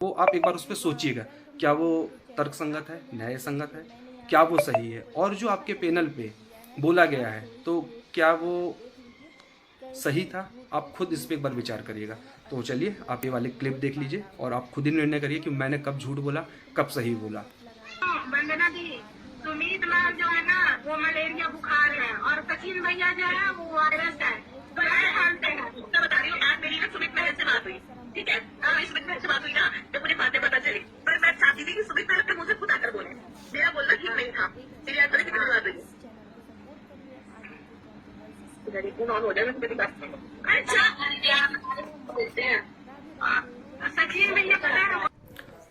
वो आप एक बार उस पे सोचिएगा, क्या वो तर्क संगत है, न्याय संगत है, क्या वो सही है, और जो आपके पैनल पे बोला गया है तो क्या वो सही था। आप खुद इस पे एक बार विचार करिएगा। तो चलिए आप ये वाली क्लिप देख लीजिए और आप खुद ही निर्णय करिए कि मैंने कब झूठ बोला, कब सही बोला। वंदना दी, सुमित मैम जो है ना वो मलेरिया बुखार है और सचिन भैया जो है वो वायरस है। तो ये मानते हैं। मैं बता रही हूँ, आज मेरी ना सुमित मैम से बात हुई, ठीक है। मेरी सुमित मैम से बात हुई ना, जब मुझे बातें पता चली पर मैं चाहती थी कि सुमित मैम मुझे खुद आकर बोले। मेरा बोलना ठीक नहीं था। मेरी आज बड़ी कितनी बात हुई। हो जाएगा मेरी बात। अच्छा बोलते हैं सचिन भैया पता है।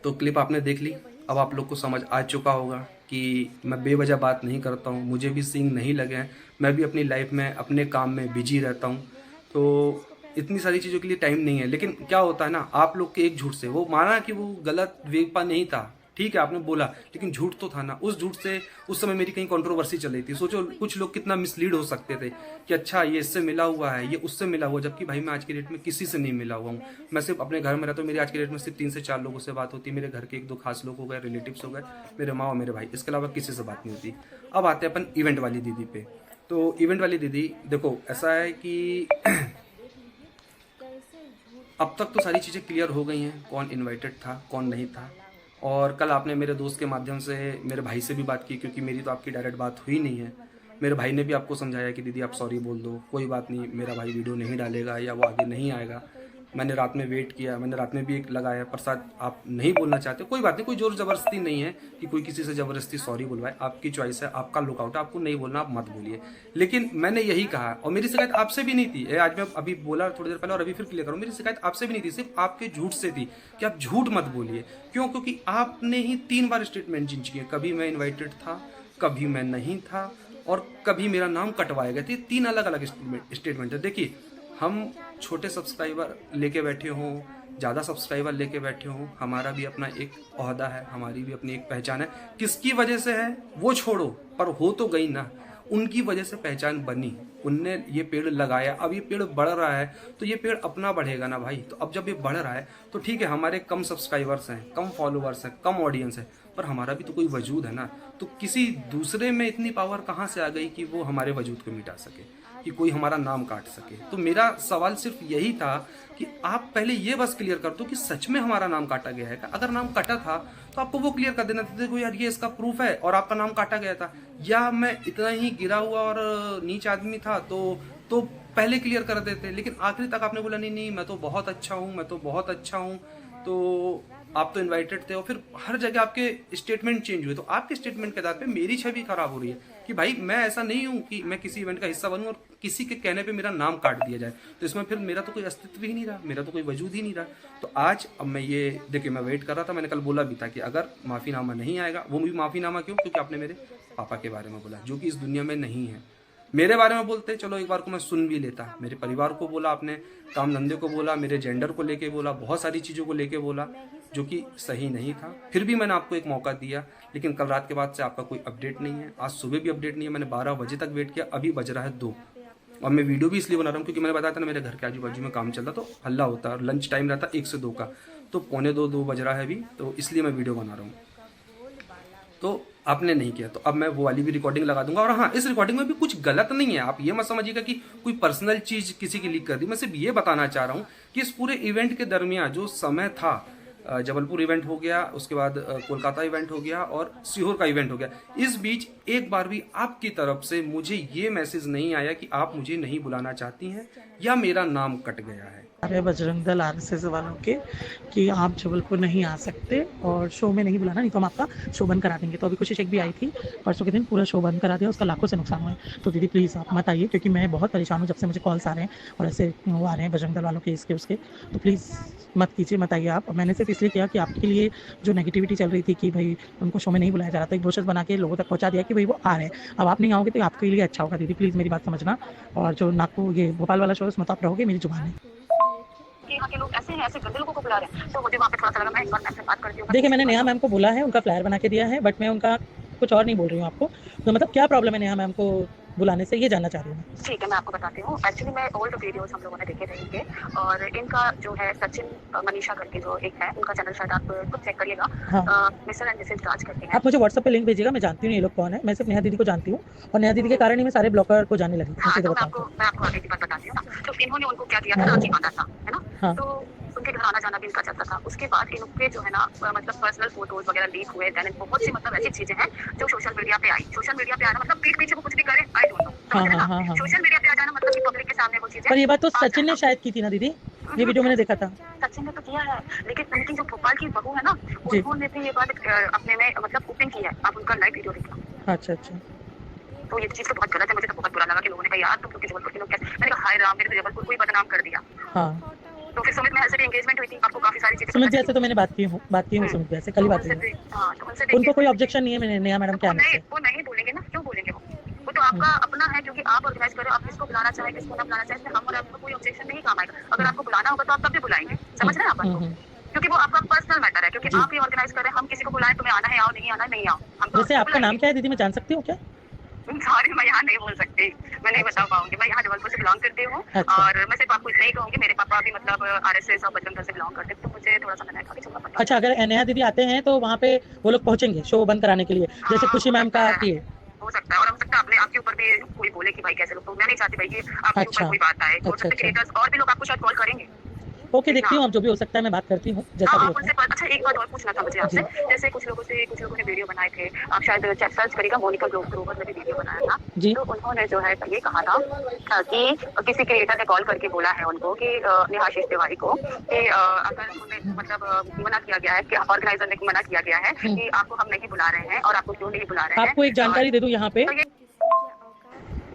तो क्लिप आपने देख ली। अब आप लोग को समझ आ चुका होगा कि मैं बेवजह बात नहीं करता हूँ, मुझे भी सींग नहीं लगे हैं। मैं भी अपनी लाइफ में अपने काम में बिजी रहता हूँ, तो इतनी सारी चीज़ों के लिए टाइम नहीं है। लेकिन क्या होता है ना, आप लोग के एक झूठ से वो माना कि वो गलत वेगपा नहीं था, ठीक है आपने बोला, लेकिन झूठ तो था ना। उस झूठ से उस समय मेरी कहीं कंट्रोवर्सी चल रही थी। सोचो कुछ लोग कितना मिसलीड हो सकते थे कि अच्छा ये इससे मिला हुआ है, ये उससे मिला हुआ, जबकि भाई मैं आज की डेट में किसी से नहीं मिला हुआ हूँ। मैं सिर्फ अपने घर में रहता हूँ। मेरी आज की डेट में सिर्फ 3 से 4 लोगों से बात होती है। मेरे घर के 1-2 खास लोग हो गए, रिलेटिव्स हो गए, मेरे माँ और मेरे भाई, इसके अलावा किसी से बात नहीं होती। अब आते हैं अपन इवेंट वाली दीदी पे। तो इवेंट वाली दीदी देखो, ऐसा है कि अब तक तो सारी चीज़ें क्लियर हो गई हैं, कौन इनवाइटेड था कौन नहीं था। और कल आपने मेरे दोस्त के माध्यम से मेरे भाई से भी बात की, क्योंकि मेरी तो आपकी डायरेक्ट बात हुई नहीं है। मेरे भाई ने भी आपको समझाया कि दीदी आप सॉरी बोल दो, कोई बात नहीं, मेरा भाई वीडियो नहीं डालेगा या वो आगे नहीं आएगा। मैंने रात में वेट किया, मैंने रात में भी एक लगाया, प्रसाद आप नहीं बोलना चाहते कोई बात नहीं, कोई जोर ज़बरदस्ती नहीं है कि कोई किसी से ज़बरदस्ती सॉरी बुलवाए। आपकी चॉइस है, आपका लुकआउट है, आपको नहीं बोलना आप मत बोलिए। लेकिन मैंने यही कहा, और मेरी शिकायत आपसे भी नहीं थी। आज मैं अभी बोला थोड़ी देर पहले और अभी फिर क्लियर करूँ, मेरी शिकायत आपसे भी नहीं थी, सिर्फ आपके झूठ से थी कि आप झूठ मत बोलिए। क्यों? क्योंकि आपने ही 3 बार स्टेटमेंट चेंज किए, कभी मैं इन्वाइटेड था, कभी मैं नहीं था, और कभी मेरा नाम कटवाया गया था। 3 अलग अलग स्टेटमेंट है। देखिए, हम छोटे सब्सक्राइबर लेके बैठे हों, ज़्यादा सब्सक्राइबर लेके बैठे हों, हमारा भी अपना एक ओहदा है, हमारी भी अपनी एक पहचान है। किसकी वजह से है वो छोड़ो, पर हो तो गई ना। उनकी वजह से पहचान बनी, उनने ये पेड़ लगाया, अब ये पेड़ बढ़ रहा है तो ये पेड़ अपना बढ़ेगा ना भाई। तो अब जब ये बढ़ रहा है तो ठीक है, हमारे कम सब्सक्राइबर्स हैं, कम फॉलोअर्स हैं, कम ऑडियंस है, पर हमारा भी तो कोई वजूद है ना। तो किसी दूसरे में इतनी पावर कहाँ से आ गई कि वो हमारे वजूद को मिटा सके, कि कोई हमारा नाम काट सके। तो मेरा सवाल सिर्फ यही था कि आप पहले ये बस क्लियर कर दो कि सच में हमारा नाम काटा गया है क्या। अगर नाम कटा था तो आपको वो क्लियर कर देना था, देखो यार ये इसका प्रूफ है और आपका नाम काटा गया था। या मैं इतना ही गिरा हुआ और नीच आदमी था तो पहले क्लियर कर देते। लेकिन आखिरी तक आपने बोला नहीं नहीं मैं तो बहुत अच्छा हूँ, मैं तो बहुत अच्छा हूँ, तो आप तो इनवाइटेड थे। और फिर हर जगह आपके स्टेटमेंट चेंज हुए। तो आपके स्टेटमेंट के आधार पे मेरी छवि खराब हो रही है कि भाई मैं ऐसा नहीं हूँ कि मैं किसी इवेंट का हिस्सा बनूं और किसी के कहने पे मेरा नाम काट दिया जाए। तो इसमें फिर मेरा तो कोई अस्तित्व ही नहीं रहा, मेरा तो कोई वजूद ही नहीं रहा। तो आज अब मैं ये देखिए, मैं वेट कर रहा था, मैंने कल बोला भी था कि अगर माफ़ीनामा नहीं आएगा, वो भी माफ़ीनामा क्यों, क्योंकि आपने मेरे पापा के बारे में बोला जो कि इस दुनिया में नहीं है। मेरे बारे में बोलते चलो एक बार को मैं सुन भी लेता, मेरे परिवार को बोला आपने, काम धंधे को बोला, मेरे जेंडर को लेके बोला, बहुत सारी चीज़ों को लेके बोला जो कि सही नहीं था। फिर भी मैंने आपको एक मौका दिया, लेकिन कल रात के बाद से आपका कोई अपडेट नहीं है, आज सुबह भी अपडेट नहीं है। मैंने 12 बजे तक वेट किया, अभी बज रहा है 2। और मैं वीडियो भी इसलिए बना रहा हूँ क्योंकि मैंने बताया था ना मेरे घर के आजू बाजू में काम चल रहा, तो हल्ला होता है और लंच टाइम रहता 1 से 2 का, तो 1:45-2 बज रहा है अभी, तो इसलिए मैं वीडियो बना रहा हूँ। तो आपने नहीं किया, तो अब मैं वो वाली भी रिकॉर्डिंग लगा दूंगा। और हाँ, इस रिकॉर्डिंग में भी कुछ गलत नहीं है, आप ये मत समझिएगा कि कोई पर्सनल चीज़ किसी की लीक कर दी। मैं सिर्फ ये बताना चाह रहा हूँ कि इस पूरे इवेंट के दरमियान जो समय था, जबलपुर इवेंट हो गया, उसके बाद कोलकाता इवेंट हो गया और सीहोर का इवेंट हो गया, इस बीच एक बार भी आपकी तरफ से मुझे ये मैसेज नहीं आया कि आप मुझे नहीं बुलाना चाहती हैं या मेरा नाम कट गया है। अरे बजरंग दल आरएसएस वालों के कि आप जबलपुर नहीं आ सकते और शो में नहीं बुलाना, नहीं तो हम आपका शो बंद करा देंगे। तो अभी खुशी शेख भी आई थी परसों के दिन, पूरा शो बंद करा दिया, उसका लाखों से नुकसान हुआ है। तो दीदी प्लीज़ आप मत आइए, क्योंकि मैं बहुत परेशान हूँ जब से मुझे कॉल्स आ रहे हैं और ऐसे वो आ रहे हैं बजरंग दल वालों के इसके उसके। तो प्लीज़ मत कीजिए, मत आइए आप। मैंने सिर्फ इसलिए किया कि आपके लिए जो नेगेटिविटी चल रही थी कि भाई उनको शो में नहीं बुलाया जा रहा था, एक ब्रोशर बना के लोगों तक पहुँचा दिया कि भाई वो आ रहे हैं। अब आप नहीं आओगे तो आपके लिए अच्छा होगा। दीदी प्लीज़ मेरी बात समझना। और जो नागपुर ये भोपाल वाला शो है उसमें तो आप रहोगे, मेरी जुबान है। यहाँ के लोग ऐसे हैं, ऐसे गंदे लोगों को बुला रहे हैं। तो मुझे वहाँ पे थोड़ा सा लगा मैं एक बार मैम से बात करती हूँ। देखिए मैंने नेहा मैम को बोला है, उनका फ्लायर बना के दिया है, बट मैं उनका कुछ और नहीं बोल रही हूँ आपको। तो मतलब क्या प्रॉब्लम है नेहा मैम को बुलाने से, ये जानना चाह रही हूँ मैं। ठीक है, मैं आपको बताती हूँ। एक्चुअली मैं ओल्ड वीडियोस हम लोगों ने देखे थे इनके, और इनका जो है सचिन मनीषा करके जो एक है, उनका चैनल शायद आप खुद चेक करिएगा। हाँ। मिस्टर एंड मिसेज राज करके हैं। आप मुझे व्हाट्सएप पे लिंक भेजिएगा, मैं जानती हूँ ये लोग कौन है। मैं सिर्फ नेहा दीदी को जानती हूँ, और नेहा दीदी के कारण ही मैं सारे ब्लॉकर को जानने लगी। हाँ, सीधे तो बताऊँ तो मैं आपको आगे की बात बताती हूँ ना। तो इन्होंने उनको क्या किया था, राखी बांधा था, है ना। हाँ। तो उनके घर आना जाना भी इनका चलता था। उसके बाद इनके जो है ना मतलब पर्सनल फोटोज वगैरह लीक हुए, देन बहुत सी मतलब ऐसी चीजें हैं जो सोशल मीडिया पे आई। सोशल मीडिया पे आना मतलब पीठ पीछे वो कुछ भी करे, आई डोंट नो, हाँ, समझ रहे हाँ, ना। हाँ, हाँ। सोशल मीडिया पे आ जाना मतलब कि पब्लिक के सामने वो चीजें। पर ये बात तो आ सचिन ने जाना। शायद की थी ना दीदी, ये वीडियो मैंने देखा था। सचिन ने तो किया है, लेकिन उनकी जो भोपाल की बहू है ना, जी। उन्होंने भी ये बात अपने में मतलब ओपन की है। आप उनका लाइव वीडियो देखना। अच्छा अच्छा। तो ये चीज तो बहुत गलत है। मुझे तो बहुत बुरा लगा कि लोगों ने कहा यार तुम लोग के जबलपुर के लोग कैसे। मैंने कहा हाय राम, मेरे तो जबलपुर को ही बदनाम कर दिया। हाँ, तो फिर सुमित महल से भी एंगेजमेंट हुई थी, आपको काफी सारी चीजें सुमित पता भैया से चली। तो मैंने बात की हूँ सुमित भैया से, कल ही बात हुई है। हाँ, तो उनसे भी उनको कोई engagement ऑब्जेक्शन नहीं है मैंने नेहा मैडम के हुई। आने से। वो नहीं बोलेंगे ना, क्यों बोलेंगे वो तो आपका अपना है, क्योंकि आप ऑर्गेनाइज करो। आप किसको बुलाना चाहे, किसको ना बुलाना चाहे, इसमें हम और आपका कोई ऑब्जेक्शन नहीं काम आएगा। अगर आपको बुलाना होगा तो आप तब भी बुलाएंगे, समझ रहे हैं आप बात को? क्योंकि वो आपका पर्सनल मैटर है, क्योंकि आप ही ऑर्गेनाइज कर रहे हैं। हम किसी को बुलाएं, तुम्हें आना है आओ, नहीं आना है नहीं आओ, हम तो वैसे आपका नाम क्या है दीदी, मैं जान सकती हूँ क्या? सॉरी, मैं यहाँ नहीं बोल सकती, मैं नहीं बता पाऊंगी। मैं यहाँ जबलपुर से बिलोंग करती हूँ। अच्छा। और मैं सिर्फ आपको इतना ही कहूँगी, मेरे पापा भी मतलब RSS और बजरंग दल से बिलोंग करते, तो मुझे थोड़ा सा मैंने काफी चलना पड़ता। अच्छा, अगर नेहा दीदी आते हैं तो वहाँ पे वो लोग पहुंचेंगे शो बंद कराने के लिए, जैसे खुशी मैम का किए। हो सकता है, और हो सकता है अपने आपके ऊपर भी कोई बोले कि भाई कैसे लोग, तो मैं नहीं चाहती भाई कि आपके अच्छा। ऊपर कोई बात आए। हो सकता है क्रिएटर्स और भी लोग आपको शायद कॉल करेंगे। ओके, देखती हूँ, अब जो भी हो सकता है मैं बात करती हूँ, जैसा भी आप होता उनसे है। अच्छा एक बात और पूछना था मुझे आपसे। जैसे कुछ लोगों ने वीडियो बनाए थे, आप शायद सर्च करेगा, मोनिका ग्रोवर ने भी वीडियो बनाया था। जी। तो उन्होंने जो है ये कहा था कि किसी क्रिएटर ने कॉल करके बोला है उनको कि नेहाशीष तिवारी को कि अगर उन्हें मतलब मना किया गया है, कि ऑर्गेनाइजर ने मना किया गया है कि आपको हम नहीं बुला रहे हैं, और आपको क्यों नहीं बुला रहे हैं। आपको एक जानकारी दे दूं यहाँ पे।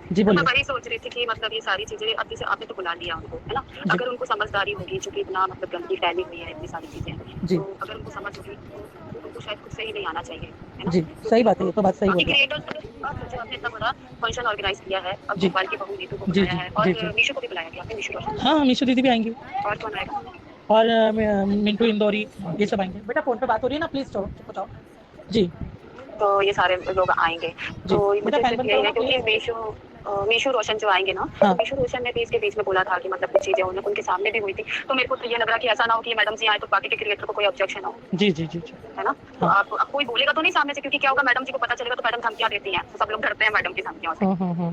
जी तो मैं बोलिए। वही सोच रही थी कि मतलब ये सारी चीजें, अब जैसे आपने तो बुला लिया उनको, है ना। अगर उनको समझदारी होगी, चूंकि इतना मतलब गंदगी फैली हुई है इतनी सारी चीजें, जी। तो अगर उनको समझ होगी तो उनको शायद खुद से ही नहीं आना चाहिए, है ना। जी, सही बात है, ये तो बात सही बोल रहे हैं। क्रिएटर्स जो आपने इतना बड़ा फंक्शन ऑर्गेनाइज किया है, अब जी। भोपाल की बहू नीतू को जी, बुलाया जी, है, और जी, जी। मीशू को भी बुलाया गया, आपने मीशू रोशन, हाँ, मीशू दीदी भी आएंगी, और कौन आएगा? और मिंटू इंदौरी, ये सब आएंगे। बेटा फोन पे बात हो रही है ना, प्लीज चुप जाओ। जी तो ये सारे लोग आएंगे। तो बेटा मुझे फैन सिर्फ बंद यही करो है, ना, क्योंकि प्लीज। मीशू रोशन जो आएंगे ना, हाँ। तो मीशू रोशन ने भी इसके बीच में बोला था कि मतलब कुछ चीजें उनके सामने भी हुई थी। तो मेरे को तो ये लग रहा कि ऐसा ना हो कि मैडम जी आए तो बाकी के क्रिएटर को कोई ऑब्जेक्शन हो, जी जी जी जी। है ना। तो आप अब कोई बोलेगा तो नहीं सामने से, क्योंकि क्या होगा, मैडम जी को पता चलेगा तो मैडम धमकियां देती हैं, तो सब लोग डरते हैं मैडम की धमकियों से।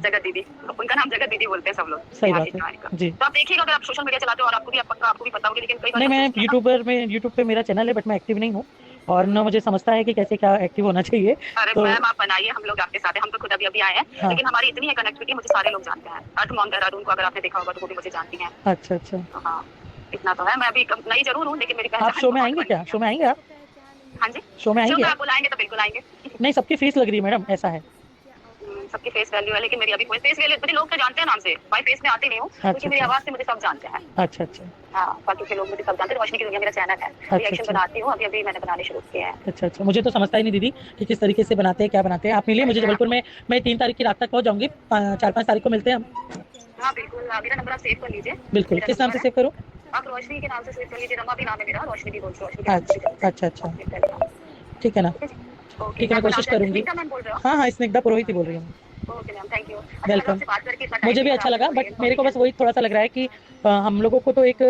जगत दीदी, उनका नाम जगत दीदी बोलते हैं सब लोग। सही बात है जी। तो आप देखिएगा, अगर आप सोशल मीडिया चलाते हो, और आपको भी पता होगा, लेकिन कई बार नहीं, मैं यूट्यूब पे मेरा चैनल है, बट मैं एक्टिव नहीं हूँ, और न मुझे समझता है कि कैसे क्या एक्टिव होना चाहिए। अरे तो मैम, आप बनाइए, हम लोग आपके साथ हैं। हम तो खुद अभी आए हैं, हाँ। लेकिन हमारी इतनी है कनेक्टिविटी, मुझे सारे लोग जानते हैं। अर्थ देहरादून को अगर आपने देखा होगा तो वो भी मुझे जानती हैं। अच्छा अच्छा। तो हाँ, इतना तो है। मैं अभी नई जरूर हूँ, लेकिन मेरी आप पहचान शो में बहुत आएंगे बड़ी क्या? है। शो में आएंगे आप? हाँ जी, शो में आएंगे? आप बुलाएंगे तो बिल्कुल आएंगे। नहीं, सबकी फीस लग रही है मैडम, ऐसा है। सबकी फेस वैल्यू है, लेकिन मेरी अभी कोई फेस वैल्यू, मुझे लोग तो जानते हैं नाम से, भाई फेस में आती नहीं हूँ, क्योंकि मेरी आवाज से मुझे सब जानते हैं। अच्छा अच्छा। हाँ, बाकी के लोग मुझे सब जानते हैं। रोशनी की दुनिया मेरा चैनल है, रिएक्शन बनाती हूँ, अभी मैंने बनाने शुरू किए हैं। अच्छा अच्छा, मुझे तो समझता ही नहीं दीदी कि किस तरीके से बनाते हैं, क्या बनाते हैं। आप मिलिए मुझे जबलपुर में, मैं 3 तारीख की रात तक पहुंच जाऊंगी, 4-5 तारीख को मिलते हैं हम। हाँ बिल्कुल, मेरा नंबर आप सेव कर लीजिए। बिल्कुल, किस नाम से सेव करूँ? आप रोशनी के नाम से सेव कर लीजिए, रमा भी नाम है मेरा, रोशनी भी बोल रोशनी। अच्छा अच्छा, ठीक है ना, ठीक है, मैं कोशिश करूंगी। हाँ हाँ, स्निग्धा पुरोहित ही बोल रही हूँ। Okay ma'am, thank you. Welcome. मुझे भी अच्छा लगा, बट मेरे को बस वही थोड़ा सा लग रहा है कि हम लोगों को तो एक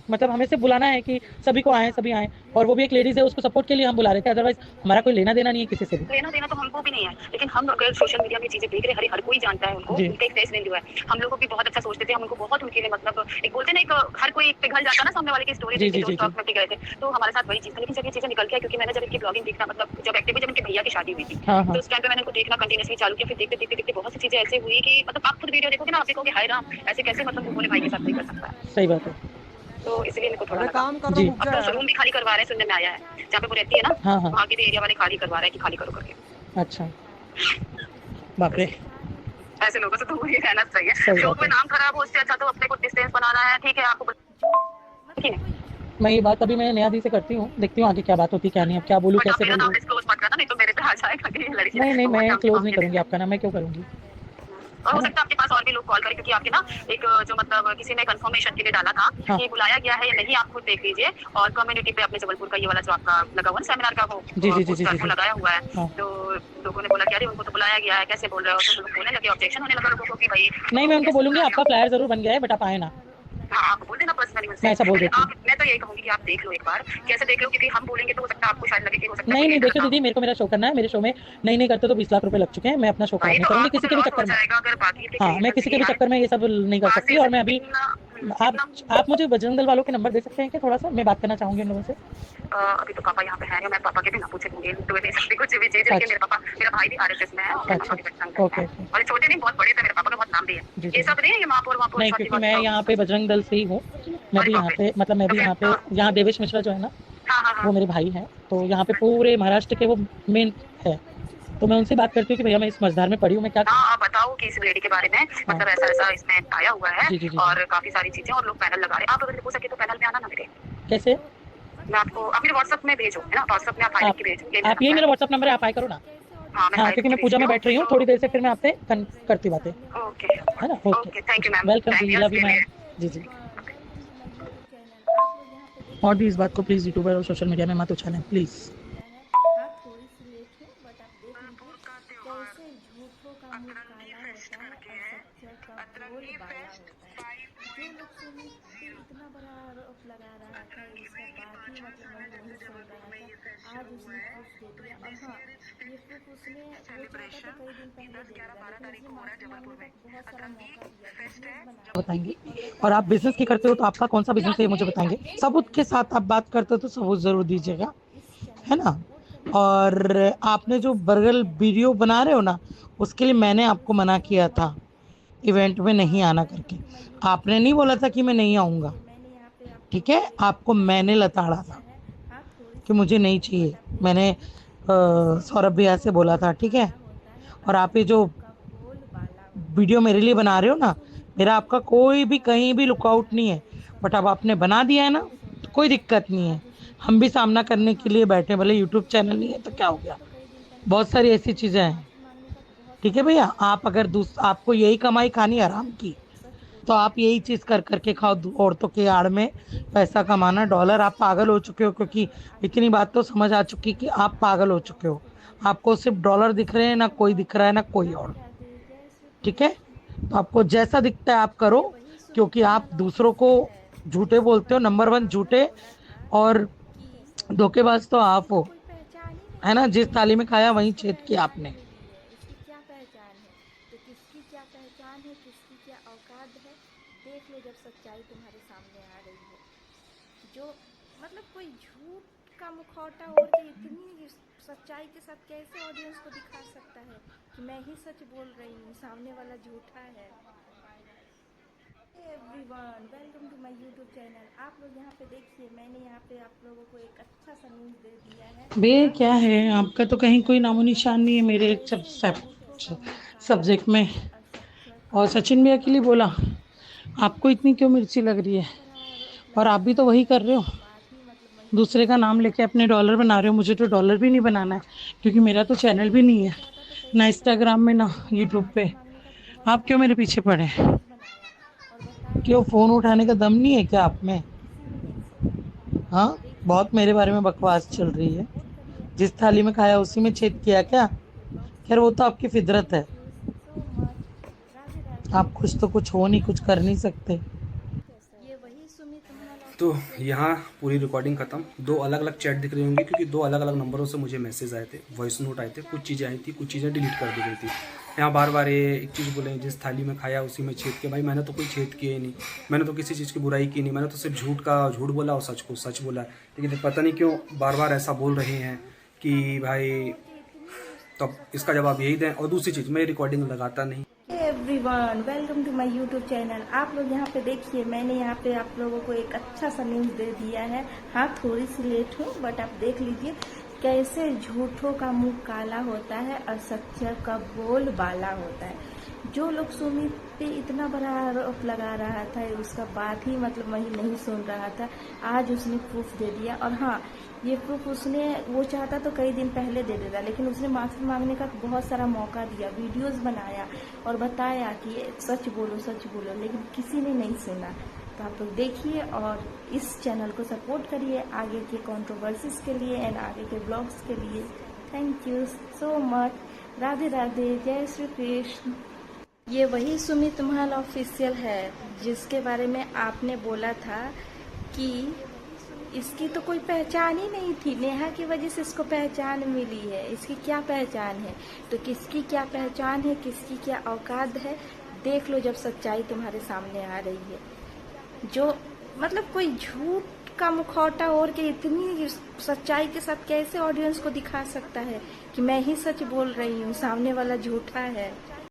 मतलब हमें सिर्फ बुलाना है कि सभी को आए, सभी आए, और वो भी एक लेडीज है, उसको सपोर्ट के लिए हम बुला रहे थे, अदरवाइज हमारा कोई लेना देना नहीं है किसी से भी। लेना देना तो हमको भी नहीं है, लेकिन हम अगर सोशल मीडिया में चीजें देख रहे हैं, हर कोई जानता है उनको, उनका एक फेस वैल्यू है। हम लोग भी बहुत अच्छा सोचते थे, हम उनको बहुत उनके लिए मतलब एक बोलते ना, एक हर कोई पिघल जाता ना सामने वाले की स्टोरी देख के, स्टॉक में गए थे, तो हमारे साथ वही चीज था। लेकिन जब ये चीजें निकल के, क्योंकि मैंने जब इनकी ब्लॉगिंग देखना, मतलब जब एक्टिव, जब इनके भैया की शादी हुई थी, तो उस टाइम पे मैंने उनको देखना कंटिन्यूअसली चालू किया। फिर देखते देखते देखते बहुत सी चीजें ऐसे हुई कि मतलब आप खुद वीडियो देखोगे ना, आप देखोगे हाय राम, ऐसे कैसे मतलब वो बोले भाई के साथ नहीं कर सकता है। सही बात है। तो इसलिए मेरे को थोड़ा काम कर जी। अब तो शोरूम भी खाली करवा रहे हैं, सुनने में आया है, जहाँ पे वो रहती है ना, हाँ हाँ। वहाँ के भी एरिया वाले खाली करवा रहे हैं कि खाली करो करके। अच्छा, बाप रे, ऐसे लोगों से दूर ही रहना चाहिए। सही शो बात में है। नाम खराब हो, उससे अच्छा तो अपने को डिस्टेंस बनाना है। ठीक है, आपको ठीक है, मैं ये बात अभी मैं नेहा दी से करती हूँ, देखती हूँ आगे क्या बात होती क्या नहीं, अब क्या बोलूँ, बट आप कैसे मेरा नाम बोलूँ। डिस्क्लोज मत करना, नहीं तो मेरे पे आ जाएगा कि ये लड़की। नहीं नहीं, मैं क्लोज नहीं करूँगी आपका नाम, मैं क्यों करूँगी। और हो सकता है आपके पास और भी लोग कॉल करें, क्योंकि आपके ना एक जो मतलब किसी ने कंफर्मेशन के लिए डाला था कि बुलाया गया है या नहीं, आप खुद देख लीजिए। और कम्युनिटी पे अपने जबलपुर का ये वाला जो आपका लगा हुआ सेमिनार का वो पोस्टर वो लगाया हुआ है, तो लोगों ने बोला कि अरे उनको तो बुलाया गया है, कैसे बोल रहे हो, तो लोग बोलने लगे, ऑब्जेक्शन होने लगा लोगों को कि भाई नहीं, मैं उनको बोलूंगी आपका फ्लायर जरूर बन गया है बट आप आए ना। हाँ, आप बोल देना पर्सनली मुझसे। मैं ऐसा बोल देती हूँ। मैं तो यही कहूंगी कि आप देख लो एक बार, कैसे देख लो, क्योंकि हम बोलेंगे तो हो सकता है आपको शायद लगे कि हो सकता है नहीं देखो दीदी, मेरे को मेरा शो करना है, मेरे शो में नहीं करते तो 20 लाख रुपए लग चुके हैं, मैं अपना शो खराब नहीं करूंगी किसी के भी चक्कर में। हाँ, मैं किसी के भी चक्कर में ये सब नहीं कर सकती। और मैं अभी आप मुझे बजरंग दल वालों के नंबर दे सकते हैं क्या, थोड़ा सा मैं बात करना चाहूंगी उन लोगों से। अभी तो पापा यहाँ पे हैं, मैं पापा के भी ना पूछे दूंगी, तो मैं सब कुछ भी चीज, लेकिन मेरा भाई भी आरएसएस में है, ओके, और छोटे नहीं बहुत बड़े थे, मेरे पापा का बहुत नाम भी है, ये सब नहीं है महापौर नहीं, क्योंकि मैं यहाँ पे बजरंग दल से ही हूँ, मैं भी यहाँ पे मतलब मैं भी यहाँ पे, यहाँ देवेश मिश्रा जो है ना वो मेरे भाई हैं, तो यहाँ पे पूरे महाराष्ट्र के वो मेन है, तो मैं उनसे बात करती हूँ कि भैया मैं इस मझधार में पड़ी हूँ, मैं क्या बताऊँ कि इस लेडी के बारे में, मतलब ऐसा इसमें आया हुआ है और काफी सारी चीजें, और लोग पैनल लगा रहे हैं। आप अगर हो सके तो पैनल में आना ना मेरे। कैसे? मैं आपको आप मेरे व्हाट्सएप में भेजो, है ना, व्हाट्सएप में आप भेजो, आप ये मेरा व्हाट्सएप नंबर है, आप हाई करो ना। हाँ, क्योंकि मैं पूजा में बैठ रही हूँ, थोड़ी देर से फिर मैं आपसे करती बातें, ओके है ना। Okay, thank you ma'am, welcome जी, लव यू मैम। जी और भी इस बात को प्लीज यूट्यूबर और सोशल मीडिया में मत उछालें प्लीज। बताएंगे, और आप बिजनेस की करते हो तो आपका कौन सा बिजनेस है ये मुझे बताएंगे। सबूत के साथ आप बात करते हो तो सबूत जरूर दीजिएगा, है ना। और आपने जो बर्गर वीडियो बना रहे हो ना, उसके लिए मैंने आपको मना किया था इवेंट में नहीं आना करके, आपने नहीं बोला था कि मैं नहीं आऊँगा, ठीक है। आपको मैंने लताड़ा था कि मुझे नहीं चाहिए, मैंने सौरभ भैया से बोला था, ठीक है। और आप ये जो वीडियो मेरे लिए बना रहे हो ना, मेरा आपका कोई भी कहीं भी लुकआउट नहीं है, बट अब आपने बना दिया है ना तो कोई दिक्कत नहीं है, हम भी सामना करने के लिए बैठे, भले यूट्यूब चैनल नहीं है तो क्या हो गया, बहुत सारी ऐसी चीज़ें हैं, ठीक है भैया। आप अगर आपको यही कमाई खानी आराम की तो आप यही चीज़ कर करके खाओ, औरतों के आड़ में पैसा कमाना, डॉलर। आप पागल हो चुके हो, क्योंकि इतनी बात तो समझ आ चुकी कि आप पागल हो चुके हो, आपको सिर्फ डॉलर दिख रहे हैं, ना कोई दिख रहा है ना कोई और, ठीक है। तो आपको जैसा दिखता है आप करो, क्योंकि आप दूसरों को झूठे बोलते हो, नंबर 1 झूठे और धोखेबाज तो आप हो, है ना। जिस थाली में खाया वहीं छेद किया आपने। देख लो जब सच्चाई तुम्हारे सामने आ रही है, जो मतलब कोई झूठ का मुखौटा ओढ़ के इतनी सच्चाई के साथ कैसे ऑडियंस को दिखा सकता है कि मैं ही सच बोल रही हूँ, सामने वाला झूठा है। Everyone, welcome to my YouTube channel. आप लोग यहाँ पे देखिए, मैंने यहाँ पे आप लोगों को एक अच्छा सा न्यूज़ दे दिया है। बे क्या है आपका, तो कहीं कोई नामो निशान नहीं है मेरे सब्जेक्ट में। और सचिन भैया के लिए बोला, आपको इतनी क्यों मिर्ची लग रही है, और आप भी तो वही कर रहे हो, दूसरे का नाम लेके अपने डॉलर बना रहे हो। मुझे तो डॉलर भी नहीं बनाना है, क्योंकि मेरा तो चैनल भी नहीं है, ना इंस्टाग्राम में ना यूट्यूब पे। आप क्यों मेरे पीछे पड़े हैं, क्यों फ़ोन उठाने का दम नहीं है क्या आप में? हाँ, बहुत मेरे बारे में बकवास चल रही है, जिस थाली में खाया उसी में छेद किया क्या? खैर वो तो आपकी फितरत है, आप कुछ तो कुछ हो नहीं, कुछ कर नहीं सकते। तो यहाँ पूरी रिकॉर्डिंग ख़त्म। 2 अलग अलग चैट दिख रही होंगी, क्योंकि 2 अलग अलग नंबरों से मुझे मैसेज आए थे, वॉइस नोट आए थे, कुछ चीज़ें आई थी, कुछ चीज़ें डिलीट कर दी गई थी। यहाँ बार बार ये एक चीज़ बोले, जिस थाली में खाया उसी में छेद के। भाई मैंने तो कोई छेद किया ही नहीं, मैंने तो किसी चीज़ की बुराई की नहीं, मैंने तो सिर्फ झूठ बोला और सच को सच बोला। लेकिन पता नहीं क्यों बार बार ऐसा बोल रहे हैं कि भाई, तब इसका जवाब यही दें। और दूसरी चीज़, मैं रिकॉर्डिंग लगाता नहीं। Everyone, welcome to my YouTube channel. आप लोग यहाँ पे देखिए, मैंने यहाँ पे आप लोगों को एक अच्छा सा न्यूज़ दे दिया है। हाँ, थोड़ी सी लेट हूँ, बट आप देख लीजिए कैसे झूठों का मुंह काला होता है और सच्चा का बोल बाला होता है। जो लोग सुमित पे इतना बड़ा आरोप लगा रहा था, उसका बात ही मतलब वही नहीं सुन रहा था, आज उसने प्रूफ दे दिया। और हाँ, ये प्रूफ उसने, वो चाहता तो कई दिन पहले दे देता, लेकिन उसने माफी मांगने का बहुत सारा मौका दिया, वीडियोस बनाया और बताया कि ये सच बोलो, लेकिन किसी ने नहीं सुना। तो आप लोग देखिए और इस चैनल को सपोर्ट करिए आगे के कंट्रोवर्सीज के लिए एंड आगे के ब्लॉग्स के लिए। Thank you so much. Radhe Radhe, जय श्री कृष्ण। ये वही सुमित महल ऑफिशियल है जिसके बारे में आपने बोला था कि इसकी तो कोई पहचान ही नहीं थी, नेहा की वजह से इसको पहचान मिली है। इसकी क्या पहचान है? तो किसकी क्या पहचान है, किसकी क्या औकात है, देख लो जब सच्चाई तुम्हारे सामने आ रही है। जो मतलब कोई झूठ का मुखौटा ओढ़ के इतनी सच्चाई के साथ कैसे ऑडियंस को दिखा सकता है कि मैं ही सच बोल रही हूँ, सामने वाला झूठा है।